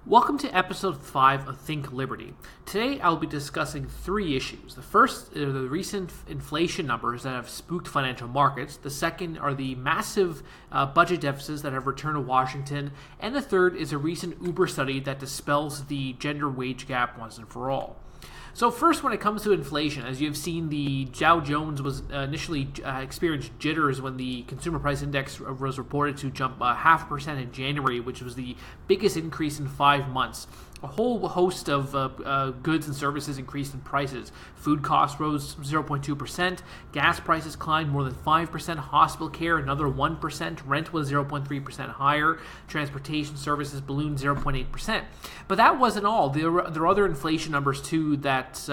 Welcome to episode 5 of Think Liberty. Today I'll be discussing three issues. The first are the recent inflation numbers that have spooked financial markets. The second are the massive budget deficits that have returned to Washington. And the third is a recent Uber study that dispels the gender wage gap once and for all. So first, when it comes to inflation, as you've seen, the Dow Jones was initially experienced jitters when the consumer price index was reported to jump 0.5% in January, which was the biggest increase in 5 months. A whole host of goods and services increased in prices. Food costs rose 0.2%, gas prices climbed more than 5%, hospital care another 1%, rent was 0.3% higher, transportation services ballooned 0.8%. But that wasn't all. There are other inflation numbers too that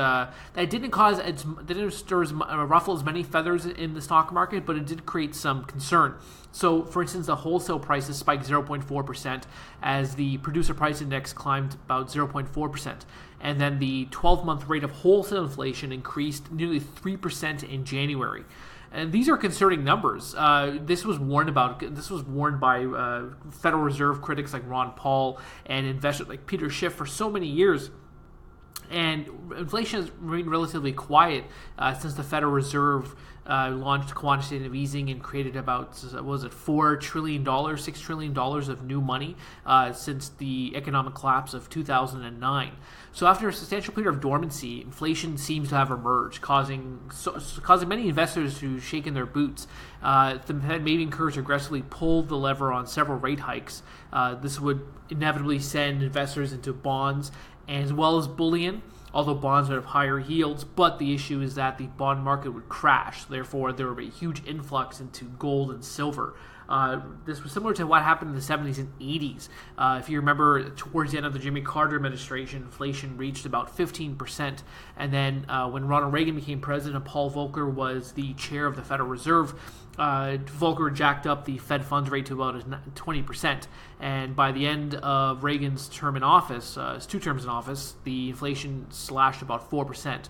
didn't ruffle as many feathers in the stock market, but it did create some concern. So, for instance, the wholesale prices spiked 0.4% as the producer price index climbed about 0.4%. And then the 12-month rate of wholesale inflation increased nearly 3% in January. And these are concerning numbers. This was warned by Federal Reserve critics like Ron Paul and investors like Peter Schiff for so many years. And inflation has remained relatively quiet since the Federal Reserve launched quantitative easing and created about, $4 trillion, $6 trillion of new money since the economic collapse of 2009. So after a substantial period of dormancy, inflation seems to have emerged, causing many investors to shake in their boots. The Fed may be encouraged to aggressively pull the lever on several rate hikes. This would inevitably send investors into bonds as well as bullion, although bonds would have higher yields. But the issue is that the bond market would crash. Therefore, there would be a huge influx into gold and silver. This was similar to what happened in the 70s and 80s. If you remember, towards the end of the Jimmy Carter administration, inflation reached about 15%. And then when Ronald Reagan became president, Paul Volcker was the chair of the Federal Reserve. Volcker jacked up the Fed funds rate to about 20%. And by the end of Reagan's term in office, his 2 terms in office, the inflation slashed about 4%.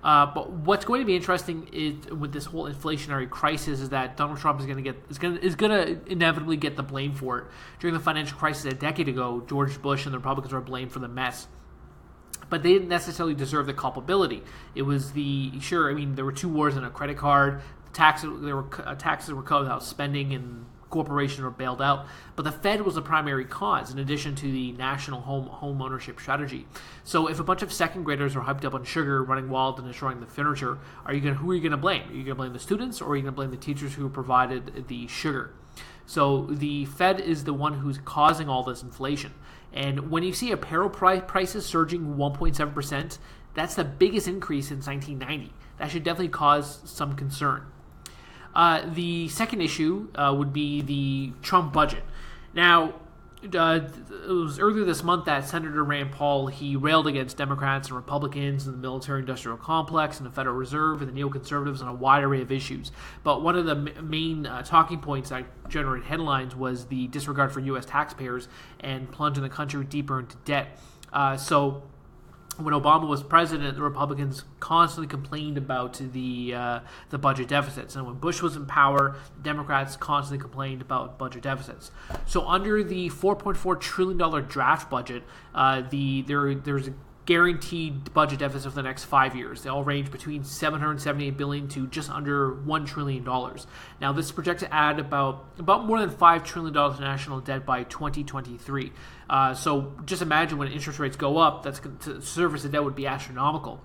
But what's going to be interesting is with this whole inflationary crisis is that Donald Trump is going to inevitably get the blame for it. During the financial crisis a decade ago, George Bush and the Republicans were blamed for the mess. But they didn't necessarily deserve the culpability. It was there were 2 wars and a credit card. Taxes were cut without spending, and corporations were bailed out. But the Fed was the primary cause, in addition to the national home ownership strategy. So if a bunch of second graders are hyped up on sugar, running wild and destroying the furniture, who are you going to blame? Are you going to blame the students, or are you going to blame the teachers who provided the sugar? So the Fed is the one who's causing all this inflation. And when you see apparel prices surging 1.7%, that's the biggest increase since 1990. That should definitely cause some concern. The second issue would be the Trump budget. Now, it was earlier this month that Senator Rand Paul, he railed against Democrats and Republicans and the military-industrial complex and the Federal Reserve and the neoconservatives on a wide array of issues. But one of the main talking points that generated headlines was the disregard for U.S. taxpayers and plunging the country deeper into debt. So when Obama was president, the Republicans constantly complained about the budget deficits. And when Bush was in power, the Democrats constantly complained about budget deficits. So under the $4.4 trillion draft budget, there's a guaranteed budget deficit for the next 5 years. They all range between $778 billion to just under $1 trillion. Now, this is projected to add about more than $5 trillion to national debt by 2023. So just imagine when interest rates go up, to service the debt would be astronomical.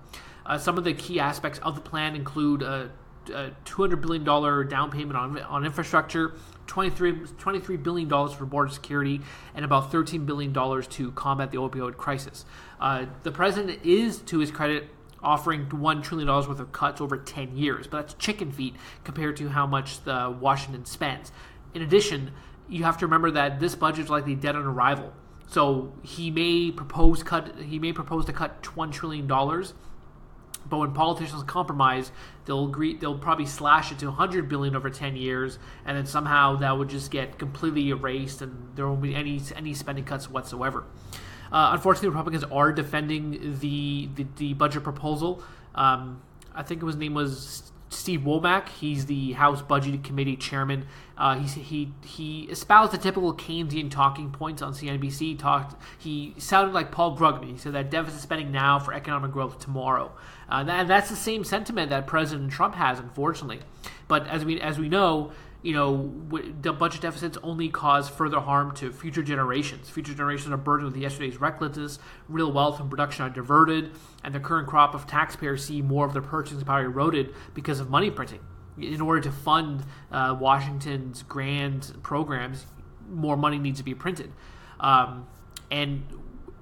Some of the key aspects of the plan include a $200 billion down payment on infrastructure, $23 billion for border security, and about $13 billion to combat the opioid crisis. The president is, to his credit, offering $1 trillion worth of cuts over 10 years, but that's chicken feet compared to how much Washington spends. In addition, you have to remember that this budget is likely dead on arrival. So he may propose to cut $1 trillion. But when politicians compromise, they'll probably slash it to $100 billion over 10 years, and then somehow that would just get completely erased, and there won't be any spending cuts whatsoever. Unfortunately, Republicans are defending the budget proposal. I think his name was Steve Womack, he's the House Budget Committee chairman. He espoused the typical Keynesian talking points on CNBC. He sounded like Paul Krugman. He said that deficit spending now for economic growth tomorrow. And that's the same sentiment that President Trump has, unfortunately. But as we know, the budget deficits only cause further harm to future generations. Future generations are burdened with yesterday's recklessness, real wealth and production are diverted, and the current crop of taxpayers see more of their purchasing power eroded because of money printing. In order to fund Washington's grand programs, more money needs to be printed. And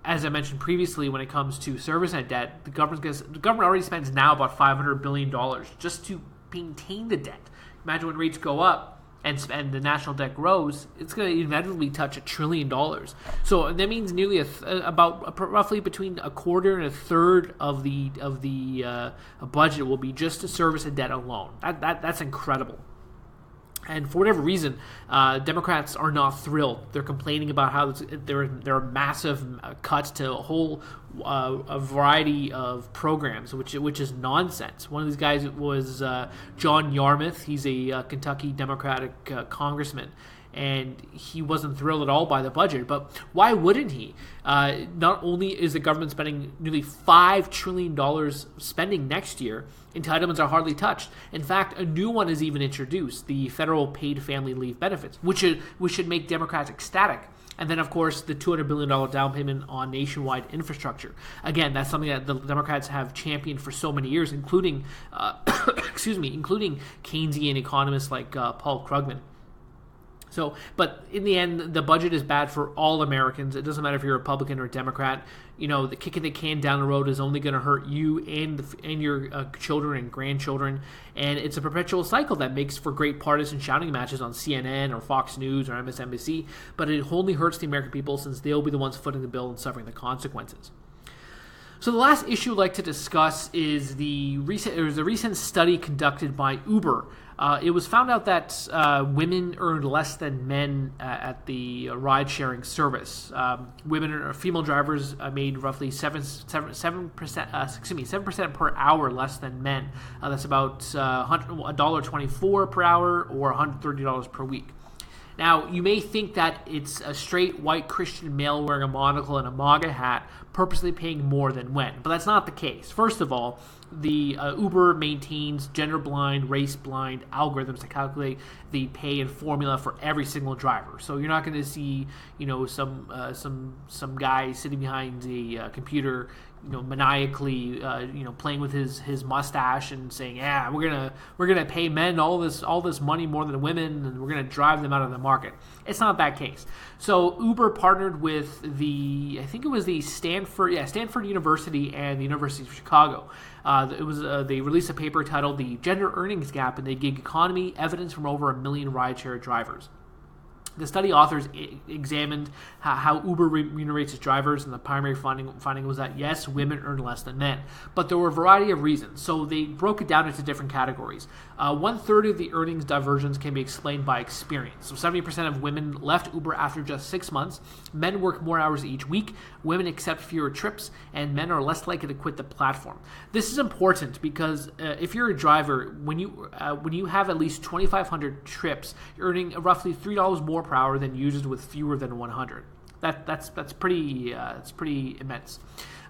as I mentioned previously, when it comes to service and debt, the government already spends now about $500 billion just to maintain the debt. Imagine when rates go up and the national debt grows, it's going to inevitably touch $1 trillion. So that means nearly roughly between a quarter and a third of the budget will be just to service and debt alone. That's incredible. And for whatever reason, Democrats are not thrilled. They're complaining about how there are massive cuts to a variety of programs, which is nonsense. One of these guys was John Yarmuth. He's a Kentucky Democratic congressman, and he wasn't thrilled at all by the budget. But why wouldn't he? Not only is the government spending nearly $5 trillion spending next year, entitlements are hardly touched. In fact, a new one is even introduced, the federal paid family leave benefits, which should make Democrats ecstatic. And then, of course, the $200 billion down payment on nationwide infrastructure. Again, that's something that the Democrats have championed for so many years, including including Keynesian economists like Paul Krugman. So, but in the end, the budget is bad for all Americans. It doesn't matter if you're a Republican or Democrat. The kicking the can down the road is only going to hurt you and your children and grandchildren. And it's a perpetual cycle that makes for great partisan shouting matches on CNN or Fox News or MSNBC. But it only hurts the American people since they'll be the ones footing the bill and suffering the consequences. So the last issue I'd like to discuss is the recent study conducted by Uber. It was found out that women earned less than men at the ride-sharing service. Female drivers made roughly 7% per hour less than men. That's about $1.24 per hour or $130 per week. Now, you may think that it's a straight white Christian male wearing a monocle and a MAGA hat purposely paying more than men, but that's not the case. First of all, the Uber maintains gender-blind, race-blind algorithms to calculate the pay and formula for every single driver. So you're not going to see, some guy sitting behind the computer, maniacally, playing with his mustache and saying, "Yeah, we're gonna pay men all this money more than women, and we're gonna drive them out of the market." It's not that case. So Uber partnered with the Stanford University and the University of Chicago. They released a paper titled "The Gender Earnings Gap in the Gig Economy: Evidence from Over 1 Million Rideshare Drivers." The study authors examined how Uber remunerates its drivers, and the primary finding was that, yes, women earn less than men. But there were a variety of reasons, so they broke it down into different categories. 1/3 of the earnings divergence can be explained by experience. So 70% of women left Uber after just 6 months. Men work more hours each week. Women accept fewer trips, and men are less likely to quit the platform. This is important because if you're a driver, when you have at least 2,500 trips, you're earning roughly $3 more per hour than users with fewer than 100. That's pretty immense.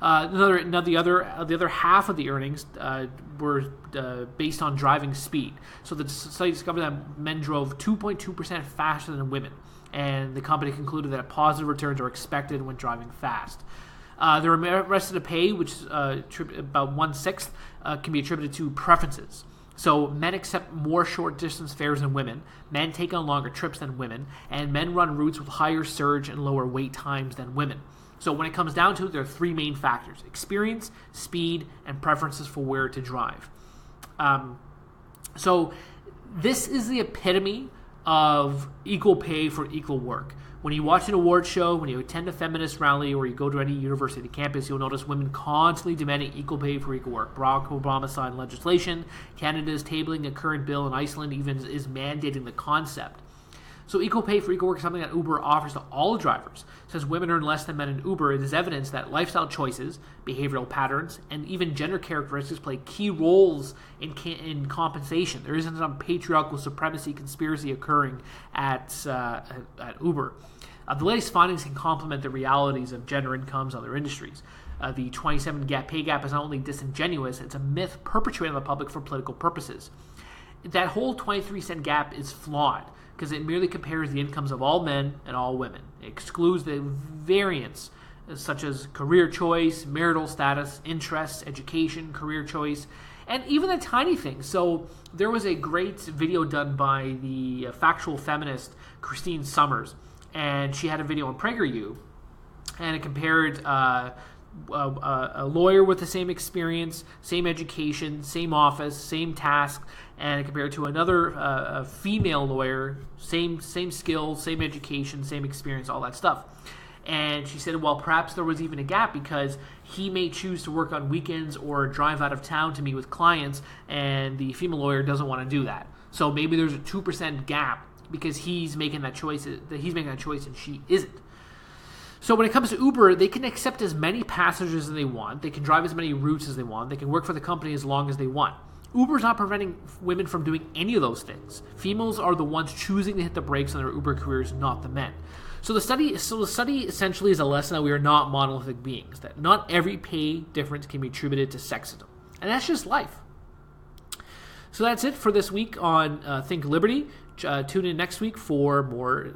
The other half of the earnings were based on driving speed. So the study discovered that men drove 2.2% faster than women, and the company concluded that positive returns are expected when driving fast. The rest of the pay, which is about 1/6, can be attributed to preferences. So men accept more short-distance fares than women, men take on longer trips than women, and men run routes with higher surge and lower wait times than women. So when it comes down to it, there are three main factors: experience, speed, and preferences for where to drive. So this is the epitome of equal pay for equal work. When you watch an award show, when you attend a feminist rally, or you go to any university campus, you'll notice women constantly demanding equal pay for equal work. Barack Obama signed legislation. Canada is tabling a current bill, and Iceland even is mandating the concept. So equal pay for equal work is something that Uber offers to all drivers. Since women earn less than men in Uber, it is evidence that lifestyle choices, behavioral patterns, and even gender characteristics play key roles in compensation. There isn't some patriarchal supremacy conspiracy occurring at Uber. The latest findings can complement the realities of gender incomes in other industries. The 27 pay gap is not only disingenuous, it's a myth perpetuated on the public for political purposes. That whole 23-cent gap is flawed because it merely compares the incomes of all men and all women. It excludes the variance such as career choice, marital status, interests, education, career choice, and even the tiny things. So there was a great video done by the factual feminist Christine Summers, and she had a video on PragerU, and it compared a lawyer with the same experience, same education, same office, same task, and compared to another a female lawyer, same skills, same education, same experience, all that stuff. And she said, well, perhaps there was even a gap because he may choose to work on weekends or drive out of town to meet with clients, and the female lawyer doesn't want to do that. So maybe there's a 2% gap because he's making that choice, and she isn't. So when it comes to Uber, they can accept as many passengers as they want. They can drive as many routes as they want. They can work for the company as long as they want. Uber's not preventing women from doing any of those things. Females are the ones choosing to hit the brakes on their Uber careers, not the men. So the study essentially is a lesson that we are not monolithic beings, that not every pay difference can be attributed to sexism. And that's just life. So that's it for this week on Think Liberty. Tune in next week for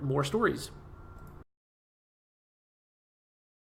more stories.